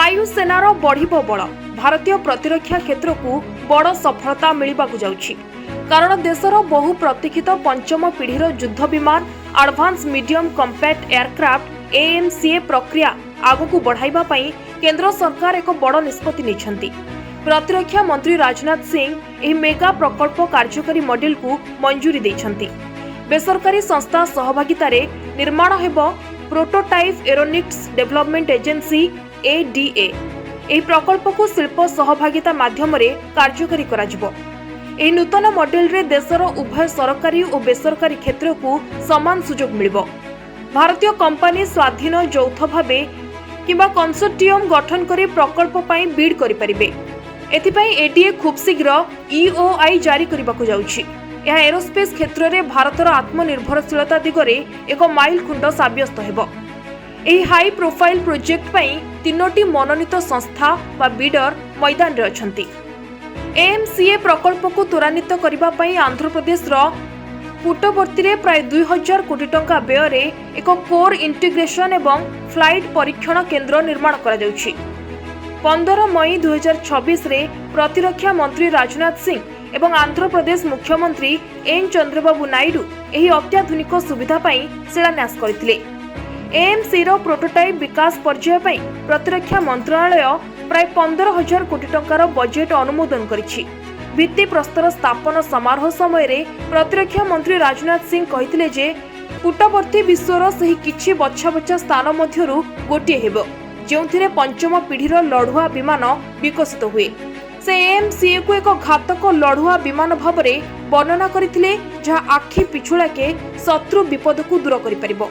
वायुसेनार बढ़िबो बल। भारतीय प्रतिरक्षा क्षेत्र को बड़ सफलता मिलवाकू जाउछि कारण देशर बहु प्रतीक्षित पंचम पीढ़ीर युद्ध विमान advance medium compact aircraft AMCA प्रक्रिया आगकू बढ़ाइबा पई केंद्र सरकार एक बड़ निष्पत्ति नेछंती। प्रतिरक्षा मंत्री राजनाथ सिंह एही मेगा प्रकल्प कार्यकारी मॉडल को मंजूरी दैछंती। बेसरकारी संस्था सहभागितारे निर्माण हेबो प्रोटोटाइप एरोनिक्स डेवलपमेंट एजेंसी ADA। एही प्रकल्प को शिल्प सहभागिता माध्यम कार्यकारी कराजिबो। एही नूतन मॉडल रे देशर उभय सरकारी और बेसरकारी क्षेत्र को समान सुजोग मिलिबो। भारतीय कंपनी स्वाधीन यौथ भावे किंबा कंसोर्टियम गठन करी प्रकल्प पई बिड करि परिबे। एथिपई ADA खूब शीघ्र EOI जारी करबाकू जाउछि। यह एरोस्पेस क्षेत्र में भारतर आत्मनिर्भरशीलता दिगरे एक माइल खुंड साब्यस्त हेबो। एही हाई प्रोफाइल प्रोजेक्ट पई तीनोटी मनोनीत संस्था व बिडर मैदान रे अछंती। AMCA प्रकल्प को त्वरान्वित करबा पई आंध्र प्रदेश रो पुट्टवर्ती रे प्राय 2000 कोटी टंका व्यय रे एक कोर इंटीग्रेशन एवं फ्लाइट परीक्षण केंद्र निर्माण करा जाउछि। 15 मई 2026 रे प्रतिरक्षा मंत्री राजनाथ सिंह एवं आंध्र प्रदेश मुख्यमंत्री N चंद्रबाबू नायडू एही अत्याधुनिक सुविधा पई शिलान्यास करथिले। AMC रो प्रोटोटाइप विकास पर्याय पई प्रतिरक्षा मंत्रालय प्राय 15,000 कोटी टंकार बजेट अनुमोदन करिछि। भित्ति प्रस्तर स्थापन समारोह समय रे प्रतिरक्षा मंत्री राजनाथ सिंह कहिथिले जे पुट्टवर्ती विश्वर सही किछि बछा बछा स्थान मध्यरु गोटिए हेबो जेउथिरे पंचम पीढ़ीर लढुआ विमान विकसित हुए। से AMCA को एक घातक लढुआ विमान भाव वर्णना करथिले जहा आखि पिछुळा के शत्रु विपद को दूर करि परिबो।